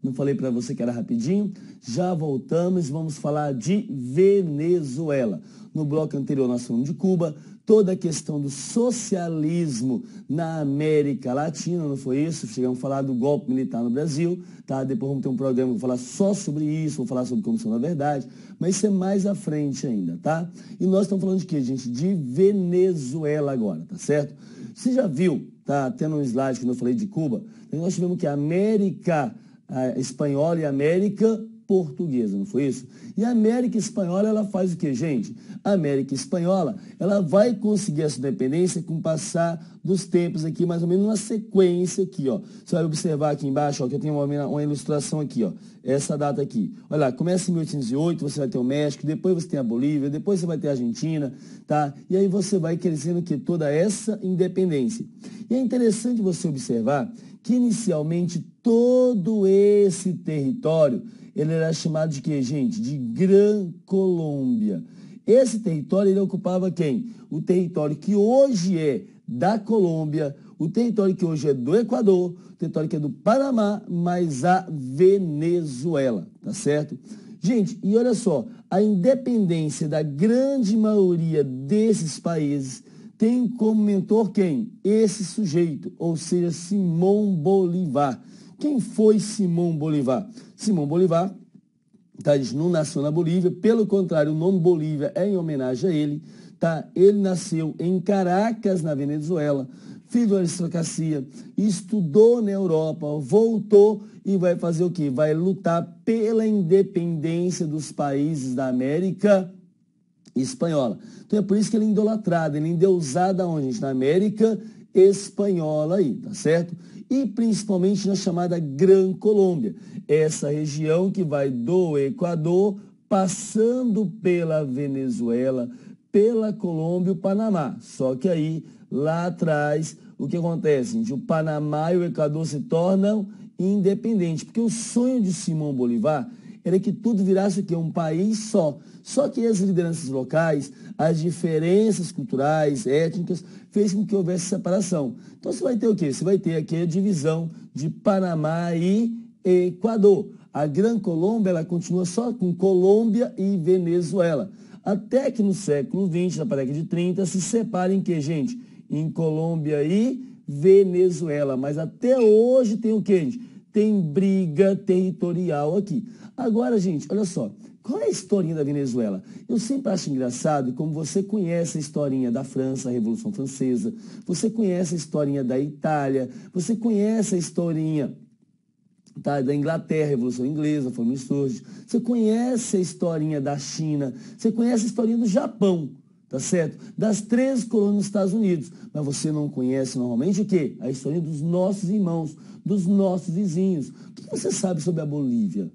Não falei para você que era rapidinho? Já voltamos, vamos falar de Venezuela. No bloco anterior nós falamos de Cuba, toda a questão do socialismo na América Latina, não foi isso? Chegamos a falar do golpe militar no Brasil, tá? Depois vamos ter um programa que vai falar só sobre isso, vou falar sobre Comissão da Verdade, mas isso é mais à frente ainda, tá? E nós estamos falando de quê, gente? De Venezuela agora, tá certo? Você já viu, tá? Tendo um slide que eu falei de Cuba, nós tivemos que a América Espanhola e a América Portuguesa, não foi isso? E a América Espanhola, ela faz o quê, gente? A América Espanhola, ela vai conseguir essa independência com o passar dos tempos aqui, mais ou menos uma sequência aqui, ó. Você vai observar aqui embaixo, ó, que eu tenho uma ilustração aqui, ó. Essa data aqui. Olha lá, começa em 1808, você vai ter o México, depois você tem a Bolívia, depois você vai ter a Argentina, tá? E aí você vai crescendo que toda essa independência. E é interessante você observar que inicialmente todo esse território, ele era chamado de quê, gente? De Gran Colômbia. Esse território, ele ocupava quem? O território que hoje é da Colômbia, o território que hoje é do Equador, o território que é do Panamá, mas a Venezuela, tá certo? Gente, e olha só, a independência da grande maioria desses países tem como mentor quem? Esse sujeito, ou seja, Simão Bolívar. Quem foi Simão Bolívar? Simão Bolívar, tá, não nasceu na Bolívia, pelo contrário, o nome Bolívia é em homenagem a ele, tá? Ele nasceu em Caracas, na Venezuela, filho de uma aristocracia, estudou na Europa, voltou e vai fazer o quê? Vai lutar pela independência dos países da América Espanhola. Então é por isso que ele é idolatrado, ele é endeusado aonde, gente? Na América Espanhola aí, tá certo? E principalmente na chamada Gran Colômbia, essa região que vai do Equador, passando pela Venezuela, pela Colômbia e o Panamá. Só que aí, lá atrás, o que acontece, gente? O Panamá e o Equador se tornam independentes, porque o sonho de Simão Bolívar era que tudo virasse o quê? Um país só. Só que as lideranças locais, as diferenças culturais, étnicas, fez com que houvesse separação. Então você vai ter o quê? Você vai ter aqui a divisão de Panamá e Equador. A Gran Colômbia, ela continua só com Colômbia e Venezuela. Até que no século XX, na década de 30, se separem que, gente? Em Colômbia e Venezuela. Mas até hoje tem o quê, gente? Tem briga territorial aqui. Agora, gente, olha só. Qual é a historinha da Venezuela? Eu sempre acho engraçado como você conhece a historinha da França, a Revolução Francesa, você conhece a historinha da Itália, você conhece a historinha, tá, da Inglaterra, a Revolução Inglesa, foram insurgentes, você conhece a historinha da China, você conhece a historinha do Japão, tá certo? Das 13 colônias dos Estados Unidos, mas você não conhece normalmente o quê? A história dos nossos irmãos, dos nossos vizinhos. O que você sabe sobre a Bolívia?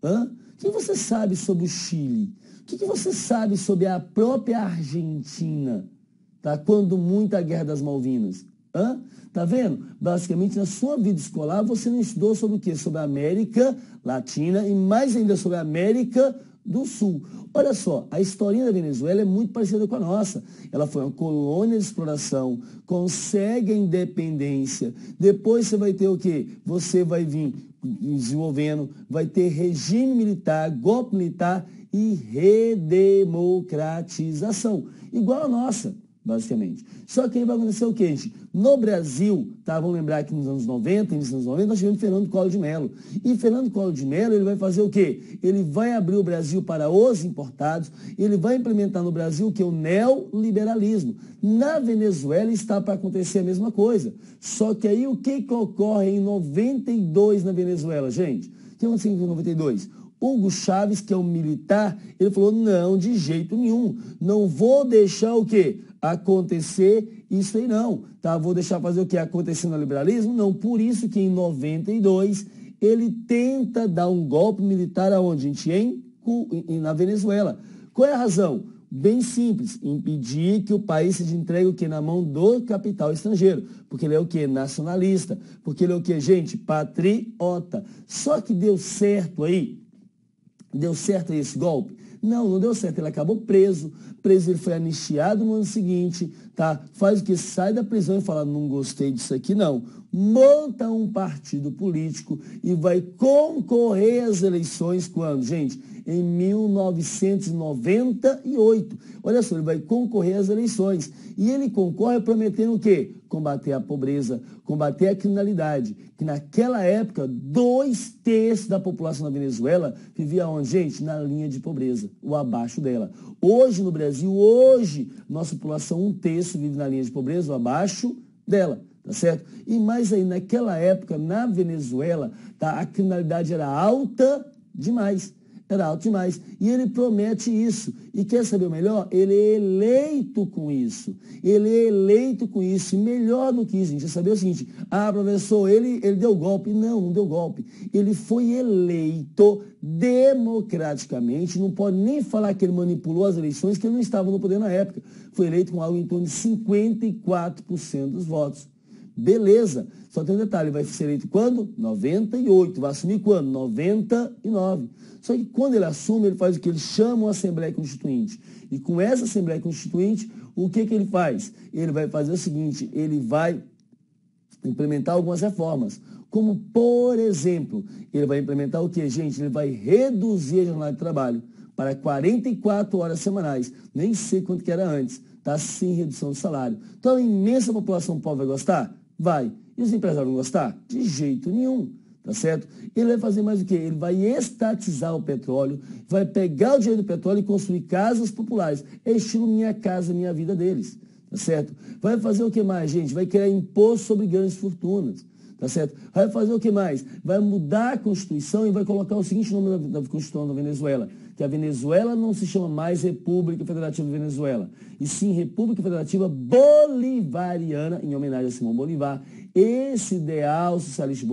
Hã? O que você sabe sobre o Chile? O que você sabe sobre a própria Argentina? Tá? Quando muita Guerra das Malvinas. Hã? Tá vendo? Basicamente, na sua vida escolar, você não estudou sobre o quê? Sobre a América Latina e mais ainda sobre a América do Sul. Olha só, a historinha da Venezuela é muito parecida com a nossa. Ela foi uma colônia de exploração, consegue a independência. Depois você vai ter o quê? Você vai vir desenvolvendo, vai ter regime militar, golpe militar e redemocratização. Igual a nossa, basicamente. Só que aí vai acontecer o quê, gente? No Brasil, tá? Vamos lembrar que nos anos 90, início dos anos 90, nós tivemos Fernando Collor de Mello. E Fernando Collor de Mello, ele vai fazer o quê? Ele vai abrir o Brasil para os importados, ele vai implementar no Brasil o que? O neoliberalismo. Na Venezuela está para acontecer a mesma coisa. Só que aí o que ocorre em 92 na Venezuela, gente? O que aconteceu em 92? Hugo Chávez, que é um militar, ele falou, não, de jeito nenhum, não vou deixar o quê? Acontecer isso aí não, tá? Vou deixar fazer o quê? Acontecer no liberalismo? Não, por isso que em 92 ele tenta dar um golpe militar aonde, gente? Na Venezuela. Qual é a razão? Bem simples, impedir que o país seja entregue o quê? Na mão do capital estrangeiro, porque ele é o quê? Nacionalista, porque ele é o quê, gente? Patriota. Só que deu certo aí. Deu certo esse golpe? Não, não deu certo. Ele acabou preso. Preso, ele foi anistiado no ano seguinte, tá? Faz o que? Sai da prisão e fala, não gostei disso aqui não. Monta um partido político e vai concorrer às eleições quando, gente? Em 1998. Olha só, ele vai concorrer às eleições. E ele concorre prometendo o quê? Combater a pobreza, combater a criminalidade. Que naquela época, 2/3 da população da Venezuela vivia onde, gente? Na linha de pobreza, ou abaixo dela. Hoje, no Brasil, nossa população, 1/3 vive na linha de pobreza ou abaixo dela. Tá certo? E mais aí, naquela época, na Venezuela, tá, a criminalidade era alta demais. Era alto demais. E ele promete isso. E quer saber o melhor? Ele é eleito com isso. Ele é eleito com isso. E melhor do que isso, gente, é saber o seguinte. Ah, professor, ele deu golpe. Não, não deu golpe. Ele foi eleito democraticamente. Não pode nem falar que ele manipulou as eleições, que ele não estava no poder na época. Foi eleito com algo em torno de 54% dos votos. Beleza. Só tem um detalhe, vai ser eleito quando? 98. Vai assumir quando? 99. Só que quando ele assume, ele faz o que? Ele chama uma Assembleia Constituinte. E com essa Assembleia Constituinte, o que ele faz? Ele vai fazer o seguinte, ele vai implementar algumas reformas. Como, por exemplo, ele vai implementar o que, gente? Ele vai reduzir a jornada de trabalho para 44 horas semanais. Nem sei quanto que era antes. Tá sem redução de salário. Então a imensa população pobre vai gostar? Vai. E os empresários vão gostar? De jeito nenhum. Tá certo? Ele vai fazer mais o quê? Ele vai estatizar o petróleo, vai pegar o dinheiro do petróleo e construir casas populares. É estilo Minha Casa Minha Vida deles. Tá certo? Vai fazer o que mais, gente? Vai criar imposto sobre grandes fortunas. Tá certo? Vai fazer o que mais? Vai mudar a Constituição e vai colocar o seguinte nome da Constituição da Venezuela, que a Venezuela não se chama mais República Federativa da Venezuela, e sim República Federativa Bolivariana, em homenagem a Simão Bolívar, esse ideal socialista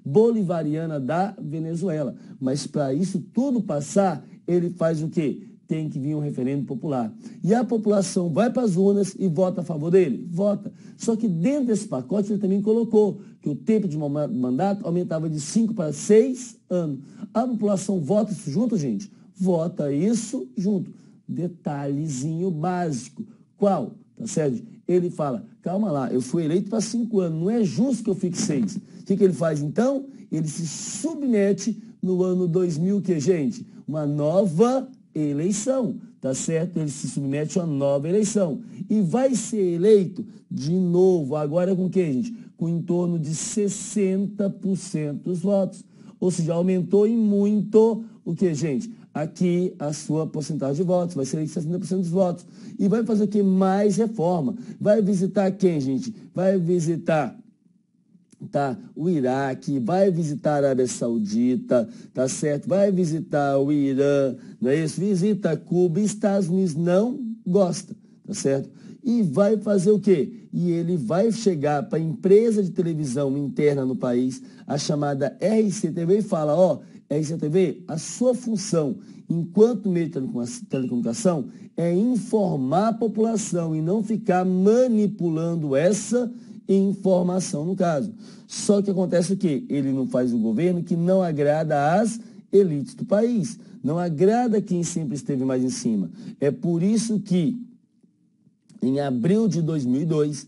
bolivariana da Venezuela. Mas para isso tudo passar, ele faz o quê? Tem que vir um referendo popular. E a população vai para as urnas e vota a favor dele? Vota. Só que dentro desse pacote ele também colocou que o tempo de mandato aumentava de 5 para 6 anos. A população vota isso junto, gente? Vota isso junto. Detalhezinho básico. Qual? Tá certo? Ele fala, calma lá, eu fui eleito para 5 anos, não é justo que eu fique 6. O que ele faz então? Ele se submete no ano 2000, que, gente? Uma nova eleição, tá certo? Ele se submete a uma nova eleição e vai ser eleito de novo, agora com o que, gente? Com em torno de 60% dos votos. Ou seja, aumentou em muito o que, gente? Aqui a sua porcentagem de votos, vai ser eleito 60% dos votos. E vai fazer o que? Mais reforma. Vai visitar quem, gente? Vai visitar o Iraque, vai visitar a Arábia Saudita, tá certo? Vai visitar o Irã, não é isso? Visita Cuba, Estados Unidos não gosta, tá certo? E vai fazer o quê? E ele vai chegar para a empresa de televisão interna no país, a chamada RCTV, e fala, ó, RCTV, a sua função enquanto meio de telecomunicação é informar a população e não ficar manipulando essa informação, no caso. Só que acontece o quê? Ele não faz o governo que não agrada às elites do país, não agrada quem sempre esteve mais em cima. É por isso que, em abril de 2002,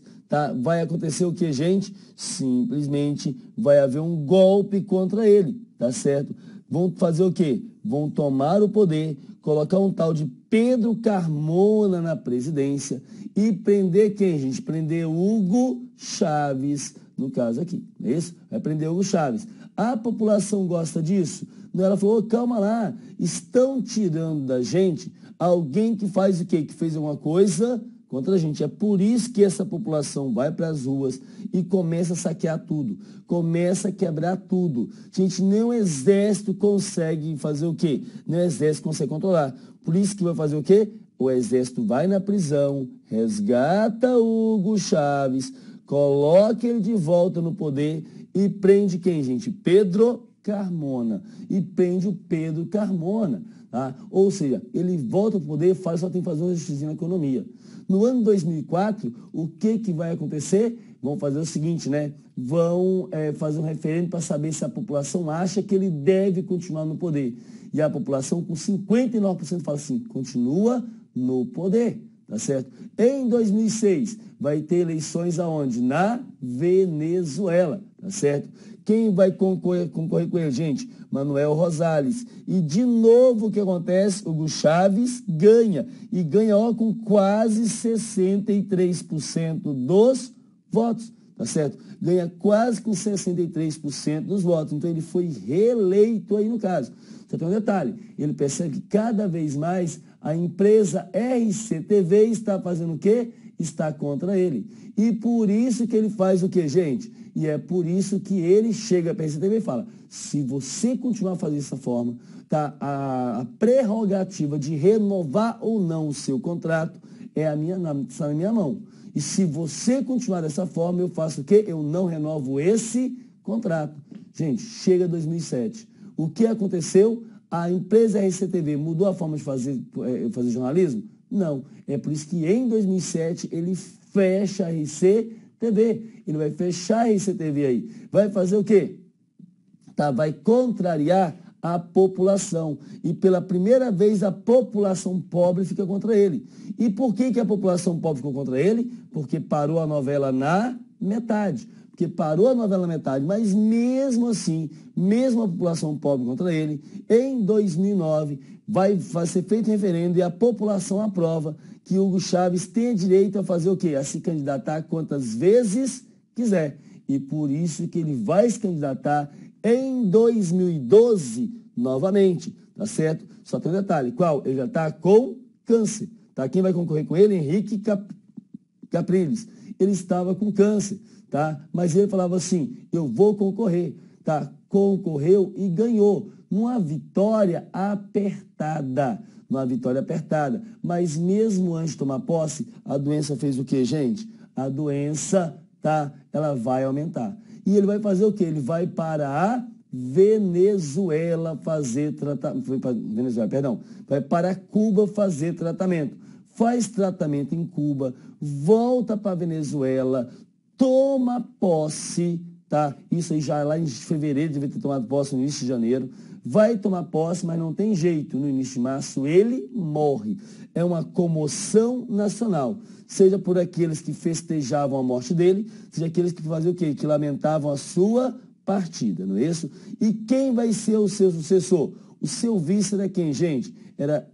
vai acontecer o que, gente? Simplesmente vai haver um golpe contra ele, tá certo? Vão fazer o quê? Vão tomar o poder, colocar um tal de Pedro Carmona na presidência e prender quem, gente? Prender Hugo Chávez, no caso aqui, não é isso? Vai prender Hugo Chávez. A população gosta disso? Não, ela falou, calma lá, estão tirando da gente alguém que faz o quê? Que fez alguma coisa contra a gente. É por isso que essa população vai para as ruas e começa a saquear tudo, começa a quebrar tudo. Gente, nem o exército consegue fazer o quê? Nem o exército consegue controlar. Por isso que vai fazer o quê? O exército vai na prisão, resgata Hugo Chávez, coloca ele de volta no poder e prende quem, gente? Pedro Carmona. E prende o Pedro Carmona. Tá? Ou seja, ele volta para o poder, só tem que fazer uma justiça na economia. No ano 2004, o que vai acontecer? Vão fazer o seguinte, né? Vão fazer um referendo para saber se a população acha que ele deve continuar no poder. E a população, com 59%, fala assim, continua no poder, tá certo? Em 2006, vai ter eleições aonde? Na Venezuela, tá certo? Quem vai concorrer com ele, gente? Manuel Rosales. E de novo o que acontece? Hugo Chávez ganha. E ganha com quase 63% dos votos, tá certo? Ganha quase com 63% dos votos. Então ele foi reeleito aí no caso. Só tem um detalhe, ele percebe que cada vez mais a empresa RCTV está fazendo o quê? Está contra ele. E por isso que ele faz o quê, gente? E é por isso que ele chega para a RCTV e fala, se você continuar a fazer dessa forma, tá, a prerrogativa de renovar ou não o seu contrato está na minha mão. E se você continuar dessa forma, eu faço o quê? Eu não renovo esse contrato. Gente, chega 2007. O que aconteceu? A empresa RCTV mudou a forma de fazer jornalismo? Não. É por isso que em 2007 ele fecha a RCTV. Ele vai fechar a RCTV aí. Vai fazer o quê? Tá, vai contrariar a população. E pela primeira vez a população pobre fica contra ele. E por que a população pobre ficou contra ele? Porque parou a novela na metade. Porque parou a novela na metade, mas mesmo assim, mesmo a população pobre contra ele, em 2009 vai ser feito referendo e a população aprova que Hugo Chávez tem direito a fazer o quê? A se candidatar quantas vezes quiser. E por isso que ele vai se candidatar em 2012 novamente, tá certo? Só tem um detalhe, qual? Ele já está com câncer, tá? Quem vai concorrer com ele? Henrique Capriles. Ele estava com câncer, tá? Mas ele falava assim, eu vou concorrer, tá? Concorreu e ganhou, numa vitória apertada, mas mesmo antes de tomar posse, a doença fez o quê, gente? A doença, tá? Ela vai aumentar. E ele vai fazer o quê? Ele vai para a Venezuela fazer tratamento, vai para Cuba fazer tratamento. Faz tratamento em Cuba, volta para a Venezuela, toma posse, tá? Isso aí já lá em fevereiro, deve ter tomado posse no início de janeiro. Vai tomar posse, mas não tem jeito. No início de março, ele morre. É uma comoção nacional. Seja por aqueles que festejavam a morte dele, seja aqueles que faziam o quê? Que lamentavam a sua partida, não é isso? E quem vai ser o seu sucessor? O seu vice era quem, gente? Era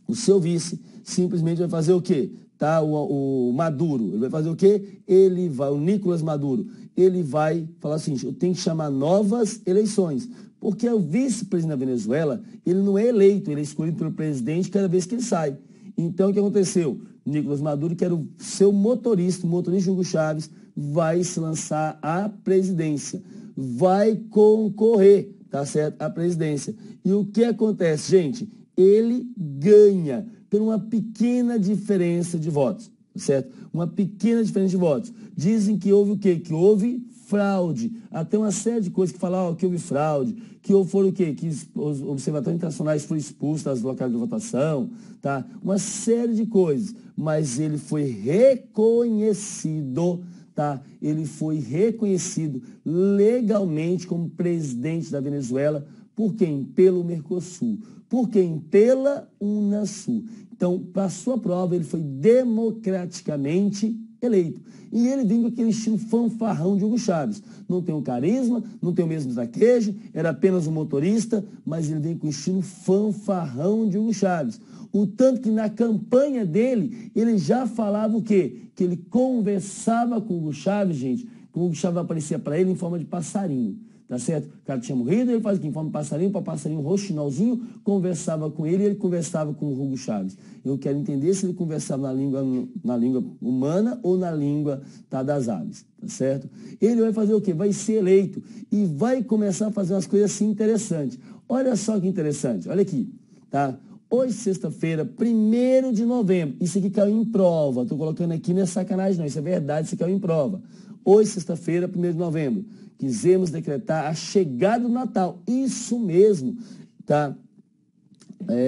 o seu vice, simplesmente vai fazer o quê? Tá, o Maduro, ele vai fazer o quê? O Nicolás Maduro, ele vai falar assim, eu tenho que chamar novas eleições, porque o vice-presidente da Venezuela, ele não é eleito, ele é escolhido pelo presidente cada vez que ele sai. Então, o que aconteceu? Nicolás Maduro, que era o seu motorista, o motorista Hugo Chávez, vai se lançar à presidência, vai concorrer, tá certo? À presidência. E o que acontece, gente? Ele ganha por uma pequena diferença de votos, certo? Uma pequena diferença de votos. Dizem que houve o quê? Que houve fraude. Até uma série de coisas que falam que houve fraude, que foram o quê? Que os observatórios internacionais foram expulsos das locais de votação, tá? Uma série de coisas. Mas ele foi reconhecido, tá? Ele foi reconhecido legalmente como presidente da Venezuela. Por quem? Pelo Mercosul. Por quem? Pela Unasul. Então, para a sua prova, ele foi democraticamente eleito. E ele vem com aquele estilo fanfarrão de Hugo Chávez. Não tem o carisma, não tem o mesmo traquejo, era apenas um motorista, mas ele vem com o estilo fanfarrão de Hugo Chávez. O tanto que na campanha dele, ele já falava o quê? Que ele conversava com o Hugo Chávez, gente, que o Hugo Chávez aparecia para ele em forma de passarinho. Tá certo? O cara tinha morrido, ele fazia aqui em forma de passarinho, para passarinho roxinolzinho, conversava com ele e ele conversava com o Hugo Chávez. Eu quero entender se ele conversava na língua humana ou na língua, tá, das aves, tá certo? Ele vai fazer o quê? Vai ser eleito e vai começar a fazer umas coisas assim interessantes. Olha só que interessante, olha aqui, tá? Hoje, sexta-feira, 1º de novembro, isso aqui caiu em prova, estou colocando aqui, não é sacanagem não, isso é verdade, isso caiu em prova. Hoje, sexta-feira, 1º de novembro, quisemos decretar a chegada do Natal. Isso mesmo, tá?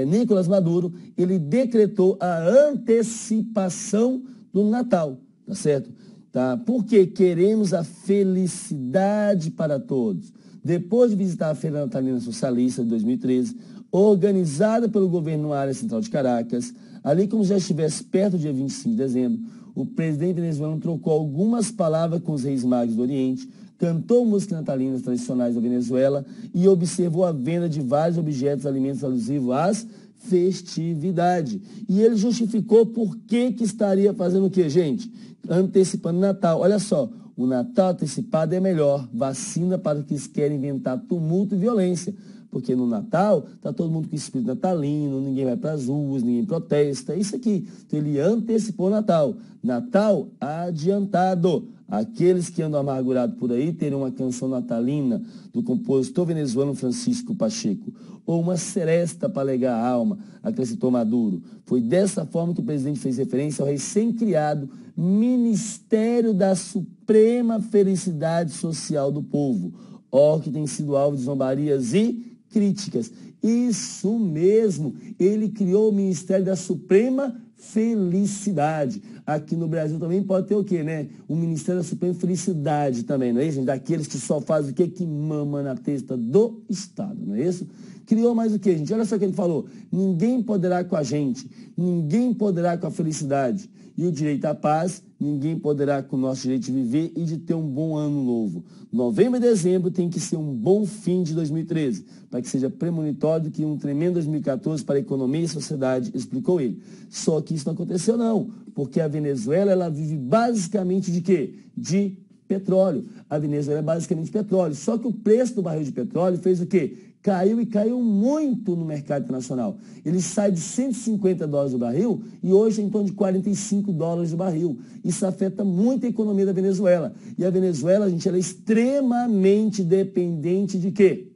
Nicolás Maduro, ele decretou a antecipação do Natal, tá certo? Tá? Porque queremos a felicidade para todos, depois de visitar a Feira Natalina Socialista de 2013, organizada pelo governo na área central de Caracas, ali como já estivesse perto do dia 25 de dezembro, o presidente venezuelano trocou algumas palavras com os reis magos do Oriente, cantou músicas natalinas tradicionais da Venezuela e observou a venda de vários objetos e alimentos alusivos às festividades. E ele justificou por que estaria fazendo o quê, gente? Antecipando o Natal. Olha só, o Natal antecipado é melhor, vacina para os que querem inventar tumulto e violência. Porque no Natal está todo mundo com espírito natalino, ninguém vai para as ruas, ninguém protesta, isso aqui. Então ele antecipou o Natal. Natal adiantado. Aqueles que andam amargurados por aí terão uma canção natalina do compositor venezuelano Francisco Pacheco, ou uma seresta para alegar a alma, acrescentou Maduro. Foi dessa forma que o presidente fez referência ao recém-criado Ministério da Suprema Felicidade Social do Povo, órgão que tem sido alvo de zombarias e críticas. Isso mesmo, ele criou o Ministério da Suprema Felicidade. Aqui no Brasil também pode ter o quê, né? O Ministério da Suprema Felicidade também, não é isso? Daqueles que só fazem o quê? Que mama na testa do Estado, não é isso? Criou mais o quê, gente? Olha só o que ele falou. Ninguém poderá com a gente, ninguém poderá com a felicidade. E o direito à paz, ninguém poderá com o nosso direito de viver e de ter um bom ano novo. Novembro e dezembro tem que ser um bom fim de 2013, para que seja premonitório do que um tremendo 2014 para a economia e sociedade, explicou ele. Só que isso não aconteceu não, porque a Venezuela ela vive basicamente de quê? De petróleo. A Venezuela é basicamente petróleo. Só que o preço do barril de petróleo fez o quê? Caiu e caiu muito no mercado internacional. Ele sai de 150 dólares o barril e hoje é em torno de 45 dólares o barril. Isso afeta muito a economia da Venezuela. E a Venezuela, gente, ela é extremamente dependente de quê?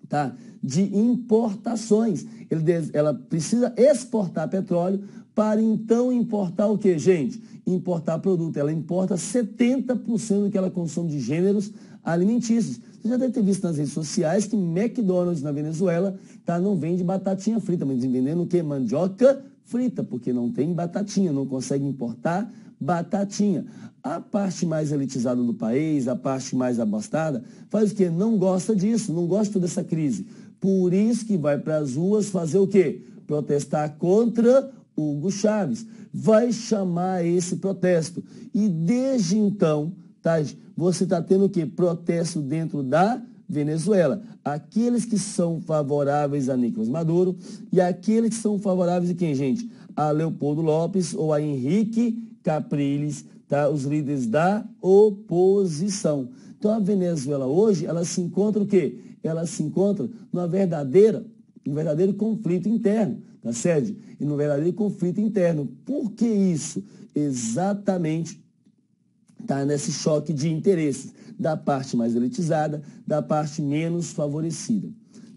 Tá? De importações. Ela precisa exportar petróleo para então importar o quê, gente? Importar produto. Ela importa 70% do que ela consome de gêneros alimentícios. Você já deve ter visto nas redes sociais que McDonald's na Venezuela não vende batatinha frita, mas vendendo o quê? Mandioca frita, porque não tem batatinha, não consegue importar batatinha. A parte mais elitizada do país, a parte mais abastada, faz o quê? Não gosta disso, não gosta dessa crise. Por isso que vai para as ruas fazer o quê? Protestar contra Hugo Chávez. Vai chamar esse protesto. E desde então, você está tendo o quê? Protesto dentro da Venezuela. Aqueles que são favoráveis a Nicolás Maduro e aqueles que são favoráveis a quem, gente? A Leopoldo Lopes ou a Henrique Capriles, os líderes da oposição. Então a Venezuela hoje, ela se encontra o quê? Ela se encontra um verdadeiro conflito interno, tá certo? E no verdadeiro conflito interno. Por que isso? Exatamente nesse choque de interesses da parte mais elitizada, da parte menos favorecida.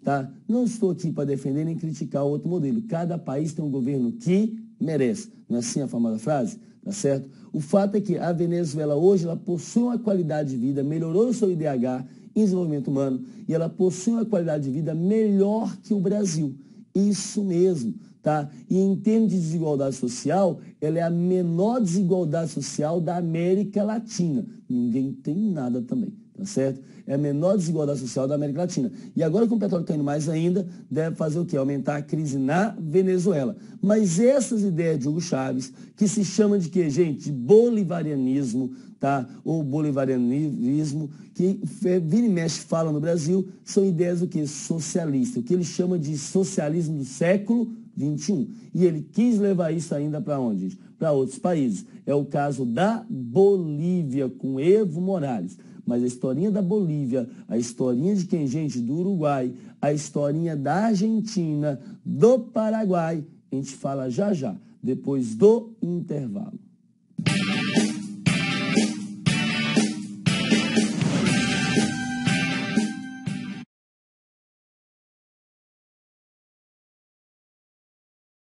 Tá? Não estou aqui para defender nem criticar o outro modelo. Cada país tem um governo que merece. Não é assim a famosa frase? Tá certo? O fato é que a Venezuela hoje ela possui uma qualidade de vida, melhorou o seu IDH em desenvolvimento humano e ela possui uma qualidade de vida melhor que o Brasil. Isso mesmo. Tá? E em termos de desigualdade social, ela é a menor desigualdade social da América Latina. Ninguém tem nada também, tá certo? É a menor desigualdade social da América Latina. E agora com o petróleo caindo mais ainda, deve fazer o quê? Aumentar a crise na Venezuela. Mas essas ideias de Hugo Chávez, que se chama de quê, gente? De bolivarianismo, tá? Ou bolivarianismo, que vira e mexe fala no Brasil, são ideias do quê? Socialista. O que ele chama de socialismo do século 21. E ele quis levar isso ainda para onde? Para outros países. É o caso da Bolívia, com Evo Morales. Mas a historinha da Bolívia, a historinha de quem, gente? Do Uruguai, a historinha da Argentina, do Paraguai, a gente fala já já, depois do intervalo.